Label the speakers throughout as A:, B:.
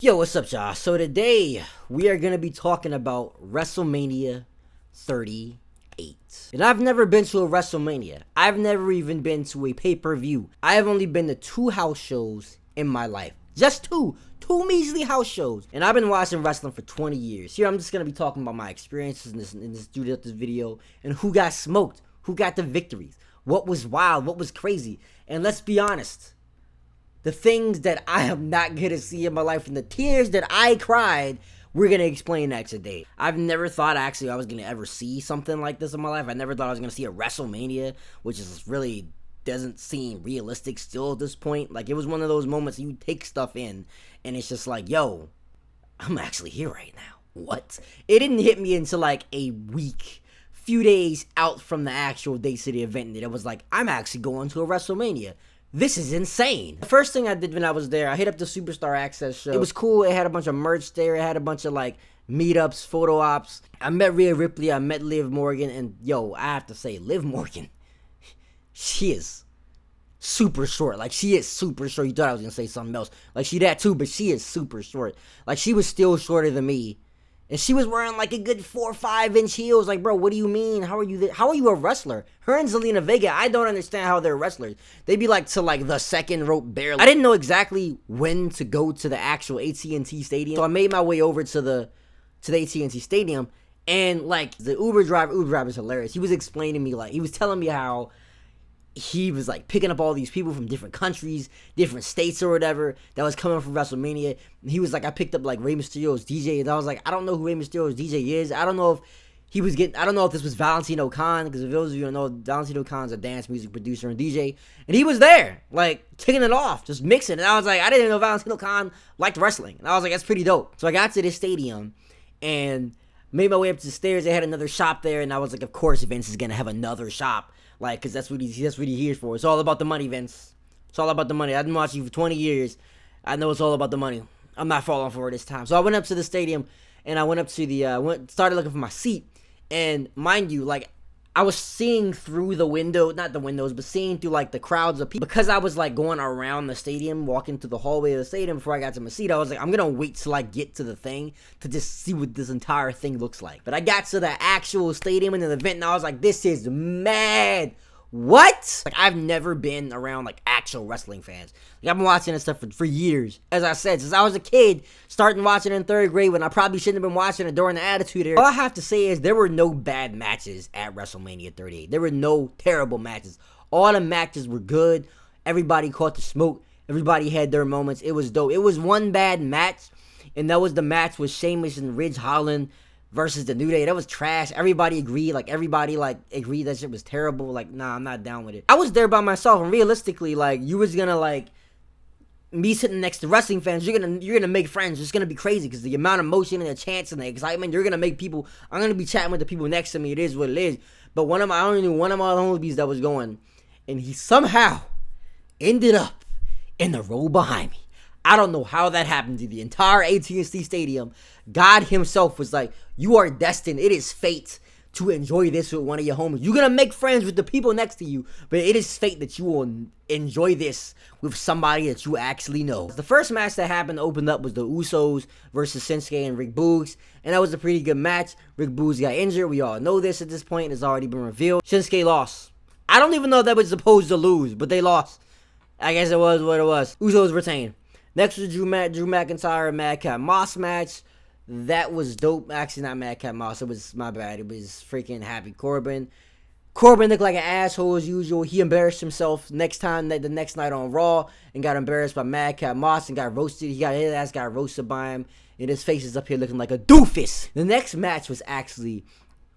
A: Yo, what's up, y'all? So today we are gonna be talking about WrestleMania 38. And I've never been to a WrestleMania. I've never even been to a pay-per-view. I have only been to 2 house shows in my life. Just two. Two measly house shows. And I've been watching wrestling for 20 years. Here I'm just gonna be talking about my experiences in this video and who got smoked, who got the victories, what was wild, what was crazy. And let's be honest. The things that I am not going to see in my life and the tears that I cried, we're going to explain that today. I've never thought actually I was going to ever see something like this in my life. I never thought I was going to see a WrestleMania, which is really doesn't seem realistic still at this point. Like, it was one of those moments you take stuff in and it's just like, yo, I'm actually here right now. What? It didn't hit me until like a week, few days out from the actual dates of the event that it was like, I'm actually going to a WrestleMania. This is insane. The first thing I did when I was there, I hit up the Superstar Access show. It was cool. It had a bunch of merch there. It had a bunch of like meetups, photo ops. I met Rhea Ripley. I met Liv Morgan. And yo, I have to say, Liv Morgan, she is super short. Like, she is super short. You thought I was going to say something else. Like, she that too, but she is super short. Like, she was still shorter than me. And she was wearing like a good 4 or 5 inch heels. Like, bro, what do you mean? How are you a wrestler? Her and Zelina Vega, I don't understand how they're wrestlers. They be like to like the second rope barely. I didn't know exactly when to go to the actual AT&T Stadium. So I made my way over to the AT&T Stadium. And like the Uber driver is hilarious. He was explaining to me, like, he was telling me how he was like picking up all these people from different countries, different states or whatever that was coming from WrestleMania. And he was like, I picked up like Rey Mysterio's DJ, and I was like, I don't know who Rey Mysterio's DJ is. I don't know if this was Valentino Khan, because if those of you don't know, Valentino Khan's a dance music producer and DJ, and he was there, like kicking it off, just mixing. And I was like, I didn't know Valentino Khan liked wrestling, and I was like, that's pretty dope. So I got to this stadium and made my way up to the stairs. They had another shop there, and I was like, of course Vince is gonna have another shop. Like, because that's what he's here for. It's all about the money, Vince. It's all about the money. I've been watching you for 20 years. I know it's all about the money. I'm not falling for it this time. So I went up to the stadium, and I went up to the, started looking for my seat. And mind you, like, I was seeing through the window, not the windows, but seeing through, like, the crowds of people. Because I was, like, going around the stadium, walking through the hallway of the stadium before I got to my seat, I was like, I'm going to wait till I get to the thing to just see what this entire thing looks like. But I got to the actual stadium and the event, and I was like, this is mad. What? Like, I've never been around, like, actual wrestling fans. Like, I've been watching this stuff for years. As I said, since I was a kid, starting watching in 3rd grade when I probably shouldn't have been watching it during the Attitude Era. All I have to say is there were no bad matches at WrestleMania 38. There were no terrible matches. All the matches were good. Everybody caught the smoke. Everybody had their moments. It was dope. It was one bad match, and that was the match with Sheamus and Ridge Holland versus the New Day. That was trash. Everybody agreed. Like, everybody, like, agreed that shit was terrible. Like, nah, I'm not down with it. I was there by myself, and realistically, like, you was gonna, like, me sitting next to wrestling fans, you're gonna make friends. It's gonna be crazy, because the amount of emotion and the chants and the excitement, you're gonna make people, I'm gonna be chatting with the people next to me. It is what it is. But I only knew one of my homies that was going, and he somehow ended up in the row behind me. I don't know how that happened to the entire AT&T Stadium. God himself was like, you are destined. It is fate to enjoy this with one of your homies. You're going to make friends with the people next to you, but it is fate that you will enjoy this with somebody that you actually know. The first match that happened opened up was the Usos versus Shinsuke and Rick Boogs, and that was a pretty good match. Rick Boogs got injured. We all know this at this point. It's already been revealed. Shinsuke lost. I don't even know if that was supposed to lose, but they lost. I guess it was what it was. Usos retained. Next was Drew McIntyre and Madcap Moss match. That was dope. Actually, not Madcap Moss. It was, my bad. It was freaking Happy Corbin. Corbin looked like an asshole as usual. He embarrassed himself the next night on Raw and got embarrassed by Madcap Moss and got roasted. His ass got roasted by him. And his face is up here looking like a doofus. The next match was actually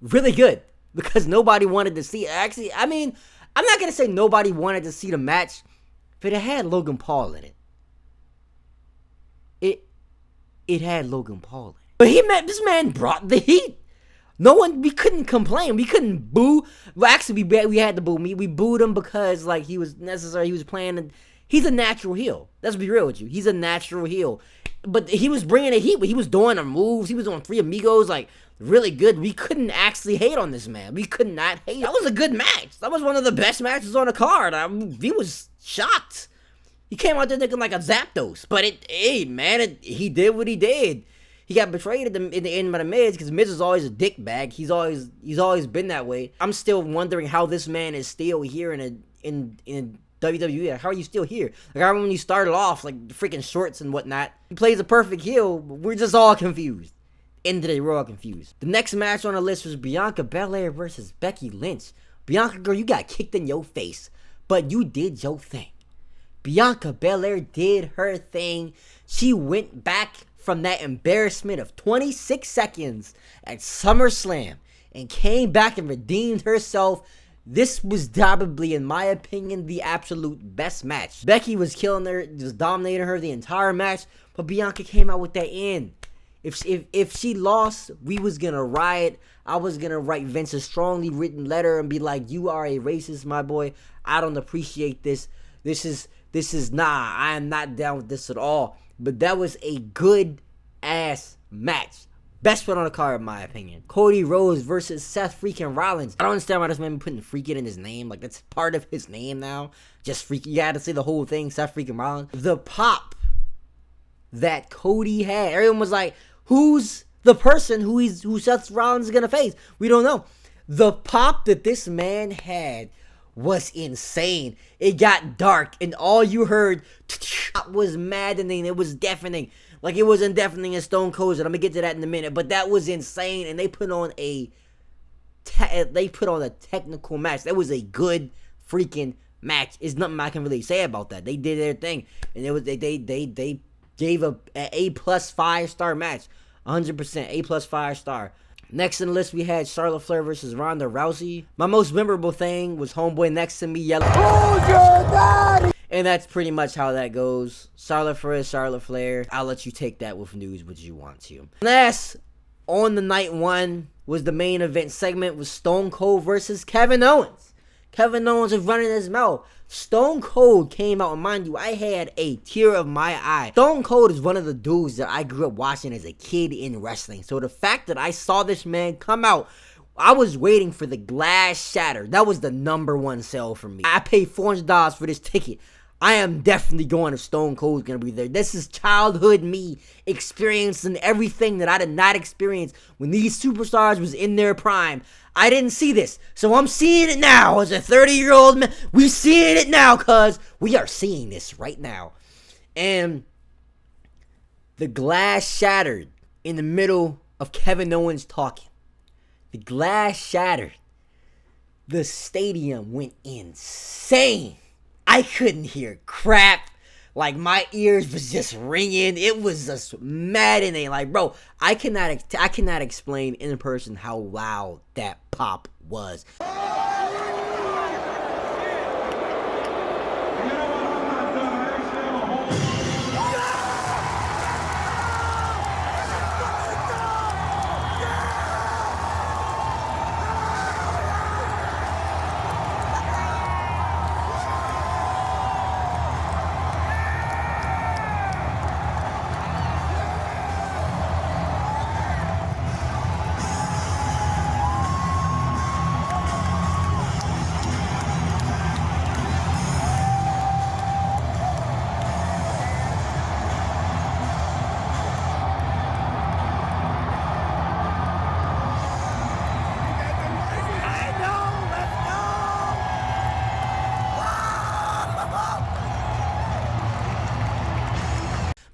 A: really good because nobody wanted to see it. Actually, I mean, I'm not going to say nobody wanted to see the match, but it had Logan Paul in it. It had Logan Paul in it. But this man brought the heat. We couldn't complain. We couldn't boo. Well, actually, we had to boo me. We booed him because, like, he was necessary. He was playing. He's a natural heel. Let's be real with you. He's a natural heel. But he was bringing the heat. He was doing the moves. He was on Three Amigos, like, really good. We couldn't actually hate on this man. We could not hate. That was a good match. That was one of the best matches on the card. We was shocked. He came out there looking like a Zapdos. But he did what he did. He got betrayed in the end by the Miz, because Miz is always a dick bag. He's always been that way. I'm still wondering how this man is still here in WWE. How are you still here? Like, I remember when you started off, like, freaking shorts and whatnot. He plays a perfect heel. We're just all confused. End of the day, we're all confused. The next match on the list was Bianca Belair versus Becky Lynch. Bianca, girl, you got kicked in your face, but you did your thing. Bianca Belair did her thing. She went back from that embarrassment of 26 seconds at SummerSlam and came back and redeemed herself. This was probably, in my opinion, the absolute best match. Becky was killing her, was dominating her the entire match, but Bianca came out with that end. If she lost, we was gonna riot. I was gonna write Vince a strongly written letter and be like, "You are a racist, my boy. I don't appreciate this. This is nah. I am not down with this at all." But that was a good ass match. Best one on the card, in my opinion. Cody Rhodes versus Seth freaking Rollins. I don't understand why this man be putting freaking in his name. Like, that's part of his name now. Just freaking, you gotta say the whole thing, Seth freaking Rollins. The pop that Cody had. Everyone was like, who's the person who Seth Rollins is gonna face? We don't know. The pop that this man had was insane. It got dark, and all you heard was maddening. It was deafening. Like, it wasn't deafening as Stone Cold. I'm gonna get to that in a minute, but that was insane. And they put on a technical match. That was a good freaking match. There's nothing I can really say about that. They did their thing, and it was they gave an A+ 5-star match. 100% A+ 5-star. Next in the list, we had Charlotte Flair versus Ronda Rousey. My most memorable thing was homeboy next to me yelling, "Who's your daddy?" And that's pretty much how that goes. Charlotte Flair. I'll let you take that with news what you want to. Last on the night one was the main event segment with Stone Cold versus Kevin Owens. Kevin Owens was running his mouth. Stone Cold came out, and mind you, I had a tear of my eye. Stone Cold is one of the dudes that I grew up watching as a kid in wrestling. So the fact that I saw this man come out, I was waiting for the glass shatter. That was the number one sell for me. I paid $400 for this ticket. I am definitely going if Stone Cold's going to be there. This is childhood me experiencing everything that I did not experience when these superstars was in their prime. I didn't see this, so I'm seeing it now as a 30-year-old man. We seeing it now, cuz we are seeing this right now. And the glass shattered in the middle of Kevin Owens talking. The glass shattered. The stadium went insane. I couldn't hear crap. Like, my ears was just ringing. It was just maddening. Like, bro, I cannot explain in person how loud that pop was.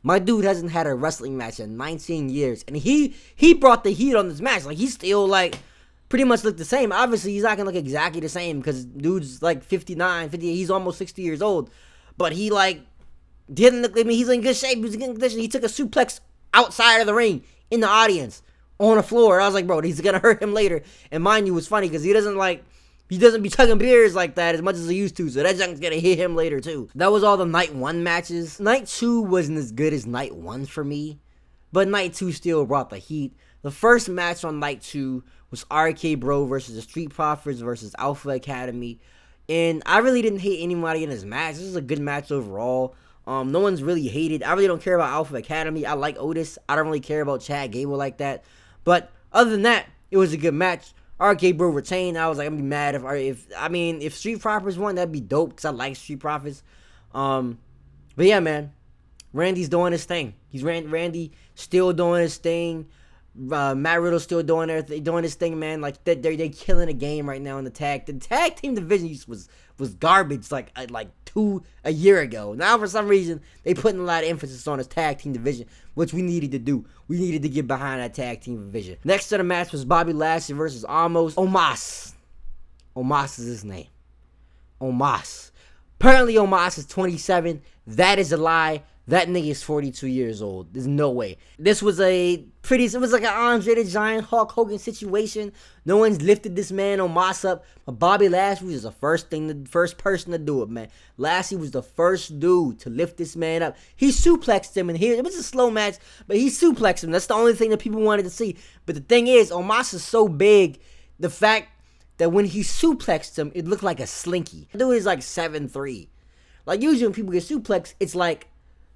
A: My dude hasn't had a wrestling match in 19 years, and he brought the heat on this match. Like, he's still, like, pretty much look the same. Obviously, he's not going to look exactly the same because dude's, like, 59, 50, he's almost 60 years old. But he, like, didn't look, I mean, he's in good shape. He was in good condition. He took a suplex outside of the ring in the audience on the floor. I was like, bro, he's going to hurt him later. And mind you, it's funny because he doesn't be chugging beers like that as much as he used to, so that junk's gonna hit him later too. That was all the night one matches. Night two wasn't as good as night one for me, but night two still brought the heat. The first match on night two was RK Bro versus the Street Profits versus Alpha Academy, and I really didn't hate anybody in this match. This is a good match overall. No one's really hated. I really don't care about Alpha Academy. I like Otis. I don't really care about Chad Gable like that. But other than that, it was a good match. RK Bro retained. I was like, I'm gonna be mad if Street Profits won, that'd be dope because I like Street Profits. But yeah, man, Randy's doing his thing. Randy still doing his thing. Matt Riddle's still doing his thing, man. Like they killing the game right now in the tag. The tag team division was garbage like a year ago. Now for some reason they putting a lot of emphasis on his tag team division, which we needed to do. We needed to get behind that tag team division. Next to the match was Bobby Lashley versus Omos. Omos is his name. Omos. Apparently Omos is 27. That is a lie. That nigga is 42 years old. There's no way. This was it was like an Andre the Giant Hulk Hogan situation. No one's lifted this man Omos up. But Bobby Lashley was the first person to do it, man. Lashley was the first dude to lift this man up. He suplexed him, and it was a slow match, but he suplexed him. That's the only thing that people wanted to see. But the thing is, Omos is so big, the fact that when he suplexed him, it looked like a slinky. The dude is like 7'3". Like usually when people get suplexed, it's like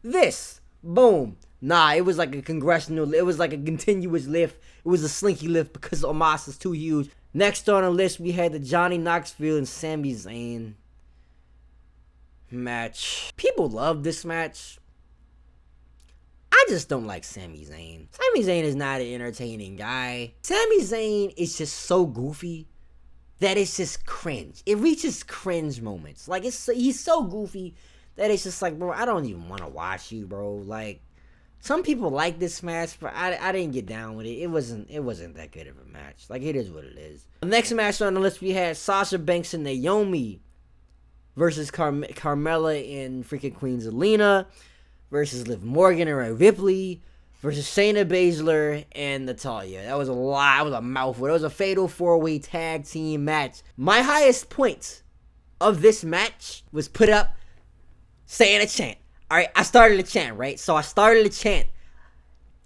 A: this. Boom. Nah, it was like a continuous lift. It was a slinky lift because Omos is too huge. Next on the list, we had the Johnny Knoxville and Sami Zayn match. People love this match. I just don't like Sami Zayn. Sami Zayn is not an entertaining guy. Sami Zayn is just so goofy that it's just cringe. It reaches cringe moments. Like he's so goofy that it's just like, bro, I don't even want to watch you, bro. Like, some people like this match, but I didn't get down with it. It wasn't that good of a match. Like, it is what it is. The next match on the list, we had Sasha Banks and Naomi versus Carmella and freaking Queen Zelina versus Liv Morgan and Rhea Ripley versus Shayna Baszler and Natalya. That was a lot. That was a mouthful. It was a fatal 4-way tag team match. My highest point of this match was put up saying a chant. Alright, I started a chant, right? So I started a chant.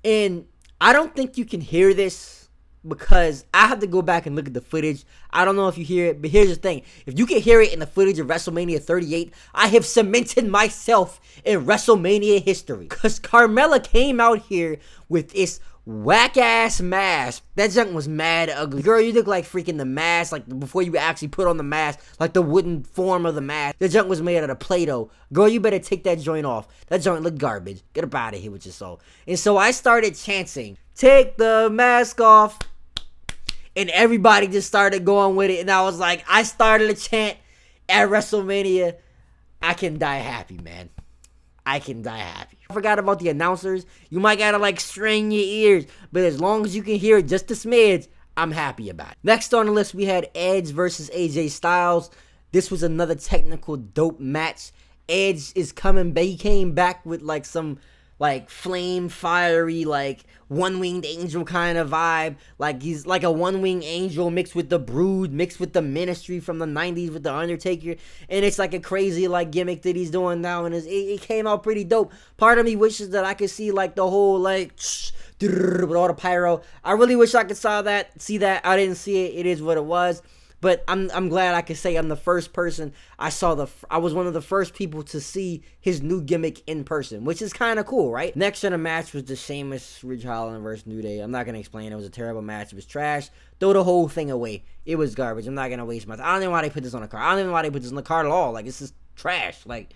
A: And I don't think you can hear this because I have to go back and look at the footage. I don't know if you hear it, but here's the thing. If you can hear it in the footage of WrestleMania 38, I have cemented myself in WrestleMania history. Because Carmella came out here with this whack-ass mask. That junk was mad ugly. Girl, you look like freaking the mask, like before you actually put on the mask, like the wooden form of the mask. The junk was made out of Play-Doh. Girl, you better take that joint off. That joint looked garbage. Get up out of here with your soul. And so I started chanting, "Take the mask off." And everybody just started going with it. And I was like, I started a chant at WrestleMania. I can die happy, man. I can die happy. I forgot about the announcers. You might gotta like strain your ears, but as long as you can hear it just a smidge, I'm happy about it. Next on the list, we had Edge versus AJ Styles. This was another technical dope match. Edge is coming back. He came back with like some like flame fiery like one-winged angel kind of vibe. Like he's like a one-winged angel mixed with the Brood, mixed with the Ministry from the 90s with the Undertaker, and it's like a crazy like gimmick that he's doing now, and it came out pretty dope. Part of me wishes that I could see like the whole like with all the pyro. I really wish I could see that. I didn't see it. It is what it was. But I'm glad I could say I'm the first person I was one of the first people to see his new gimmick in person, which is kind of cool, right? Next in the match was the Sheamus, Ridge Holland versus New Day. I'm not going to explain. It was a terrible match. It was trash. Throw the whole thing away. It was garbage. I'm not going to waste my time. I don't even know why they put this on the card. I don't even know why they put this on the card at all. Like, it's just trash. Like,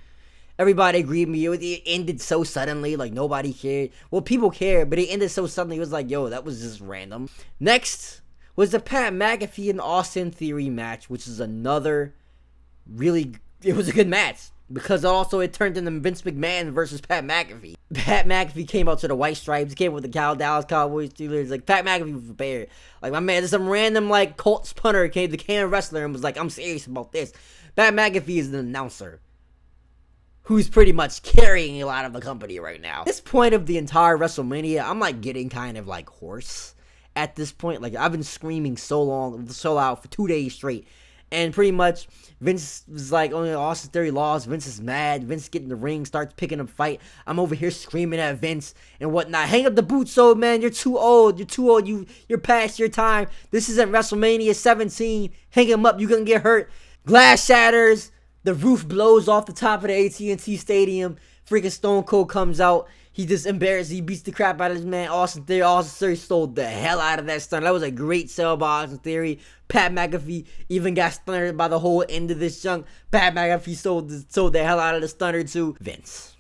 A: everybody agreed with me. It ended so suddenly. Like, nobody cared. Well, people cared, but it ended so suddenly. It was like, yo, that was just random. Next was the Pat McAfee and Austin Theory match, which is another it was a good match because also it turned into Vince McMahon versus Pat McAfee. Pat McAfee came out to the white stripes, came with the Dallas Cowboys Steelers. Like, Pat McAfee was prepared. Like, my man, some random like Colts punter became a wrestler and was like, I'm serious about this. Pat McAfee is an announcer who's pretty much carrying a lot of the company right now. At this point of the entire WrestleMania, I'm like getting kind of like hoarse. At this point, like, I've been screaming so loud for 2 days straight, and pretty much Vince was like, only Austin Theory lost. Vince is mad. Vince get in the ring, starts picking a fight. I'm over here screaming at Vince and whatnot. Hang up the boots, old man. You're too old. You're past your time. This isn't WrestleMania 17. Hang him up. You're gonna get hurt. Glass shatters. The roof blows off the top of the AT&T Stadium. Freaking Stone Cold comes out. He just embarrassed. He beats the crap out of this man. Austin Theory stole the hell out of that stun. That was a great sell by Austin Theory. Pat McAfee even got stunned by the whole end of this junk. Pat McAfee sold the hell out of the stunner to Vince.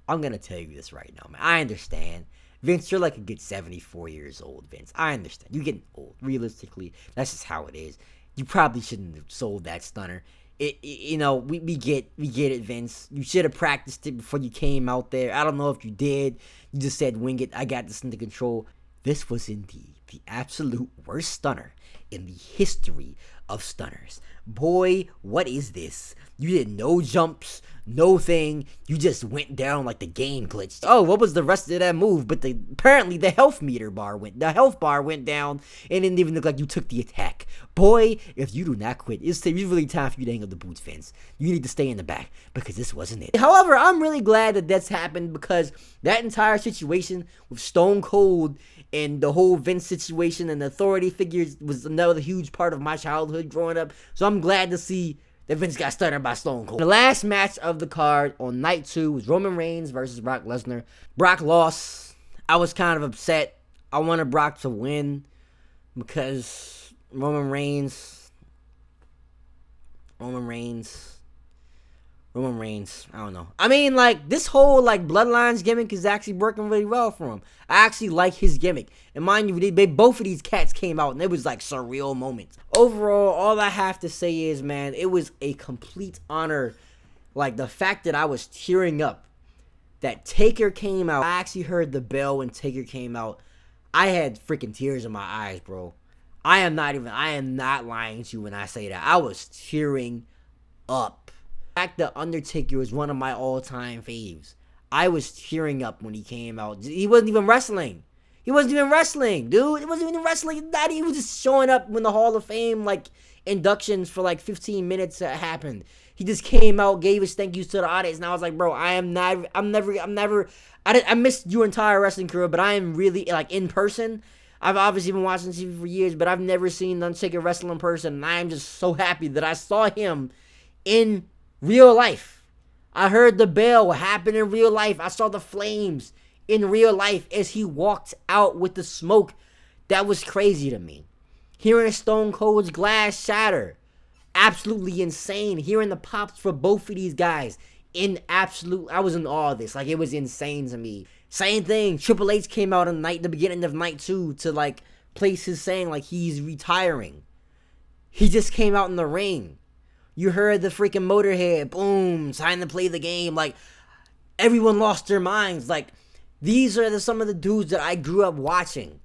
A: I'm gonna tell you this right now, man. I understand. Vince, you're like a good 74 years old, Vince. I understand. You're getting old. Realistically, that's just how it is. You probably shouldn't have sold that stunner. We get it, Vince. You should have practiced it before you came out there. I don't know if you did. You just said, wing it. I got this under control. This was indeed the absolute worst stunner in the history of stunners. Boy, what is this? You did no jumps, no thing. You just went down like the game glitched. Oh, what was the rest of that move? But apparently the health bar went down, and it didn't even look like you took the attack. Boy, if you do not quit, it's really time for you to hang up the boots, Vince. You need to stay in the back because this wasn't it. However, I'm really glad that that's happened because that entire situation with Stone Cold and the whole Vince situation and the authority figures was another huge part of my childhood growing up. So I'm glad to see that Vince got stunned by Stone Cold. The last match of the card on night 2 was Roman Reigns versus Brock Lesnar. Brock lost. I was kind of upset. I wanted Brock to win because Roman Reigns, I don't know. I mean, like, this whole, like, Bloodlines gimmick is actually working really well for him. I actually like his gimmick. And mind you, both of these cats came out, and it was, like, surreal moments. Overall, all I have to say is, man, it was a complete honor. Like, the fact that I was tearing up, that Taker came out. I actually heard the bell when Taker came out. I had freaking tears in my eyes, bro. I am not lying to you when I say that. I was tearing up. The fact that Undertaker was one of my all-time faves. I was tearing up when he came out. He wasn't even wrestling. Dude. He wasn't even wrestling. He was just showing up when the Hall of Fame, like, inductions for, like, 15 minutes happened. He just came out, gave his thank yous to the audience, and I was like, bro, I missed your entire wrestling career, but I am really, like, in person. I've obviously been watching TV for years, but I've never seen Undertaker wrestle in person, and I am just so happy that I saw him in real life. I heard the bell happen in real life. I saw the flames in real life as he walked out with the smoke. That was crazy to me. Hearing Stone Cold's glass shatter, absolutely insane. Hearing the pops for both of these guys, I was in awe of this. Like, it was insane to me. Same thing, Triple H came out on the beginning of night 2 to, like, place his saying, like, he's retiring. He just came out in the ring. You heard the freaking Motorhead, boom, time to play the game. Like, everyone lost their minds. Like, these are some of the dudes that I grew up watching.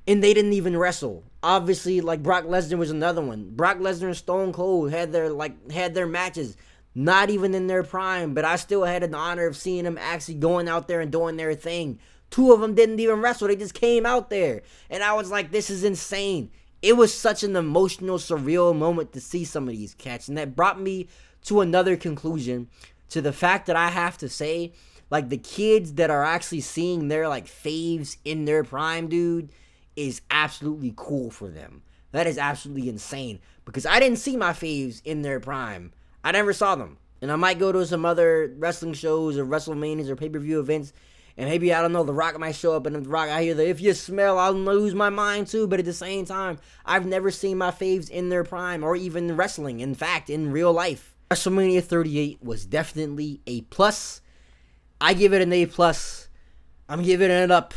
A: And they didn't even wrestle. Obviously, like, Brock Lesnar was another one. Brock Lesnar and Stone Cold had their matches. Not even in their prime, but I still had an honor of seeing them actually going out there and doing their thing. 2 of them didn't even wrestle. They just came out there. And I was like, this is insane. It was such an emotional, surreal moment to see some of these cats. And that brought me to another conclusion, to the fact that I have to say, like, the kids that are actually seeing their, like, faves in their prime, dude, is absolutely cool for them. That is absolutely insane. Because I didn't see my faves in their prime. I never saw them. And I might go to some other wrestling shows or WrestleManias or pay-per-view events, and maybe, I don't know, The Rock might show up, and The Rock, I hear the, if you smell, I'll lose my mind too. But at the same time, I've never seen my faves in their prime or even wrestling. In fact, in real life. WrestleMania 38 was definitely a plus. I give it an A+. I'm giving it up.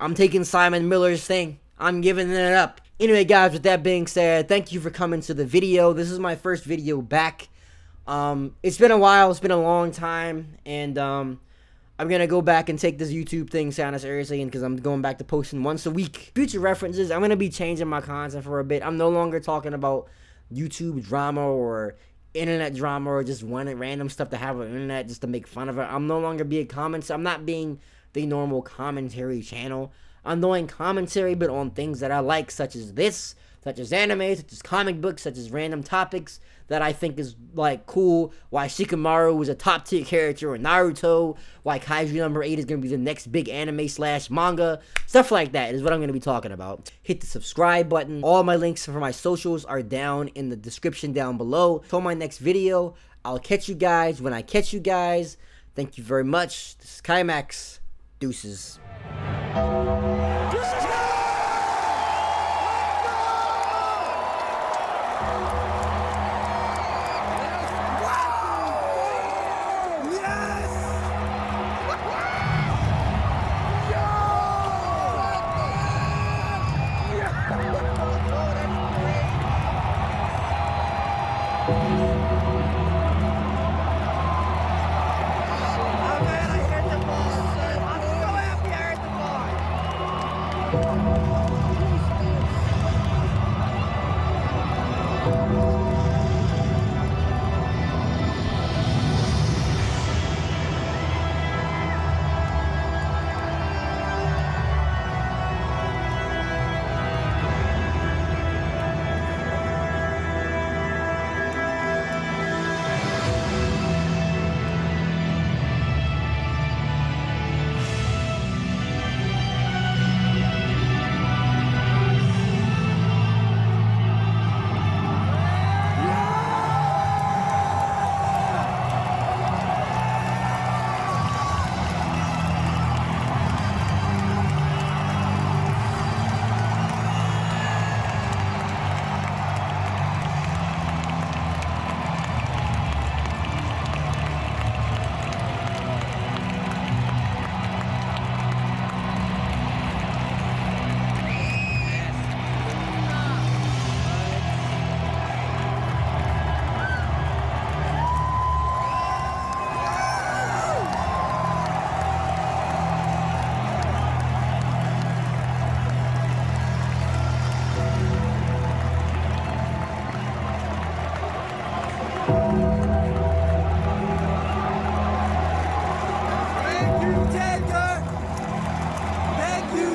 A: I'm taking Simon Miller's thing. I'm giving it up. Anyway, guys, with that being said, thank you for coming to the video. This is my first video back. It's been a while. It's been a long time. And, I'm going to go back and take this YouTube thing kind of seriously because I'm going back to posting once a week. Future references, I'm going to be changing my content for a bit. I'm no longer talking about YouTube drama or internet drama or just random stuff to have on the internet just to make fun of it. I'm no longer being comments. I'm not being the normal commentary channel. I'm doing commentary, but on things that I like, such as this, such as anime, such as comic books, such as random topics that I think is, like, cool. Why Shikamaru was a top tier character in Naruto. Why Kaiju number 8 is going to be the next big anime / manga. Stuff like that is what I'm going to be talking about. Hit the subscribe button. All my links for my socials are down in the description down below. Till my next video, I'll catch you guys when I catch you guys. Thank you very much. This is Kaimax. Deuces.
B: Yes!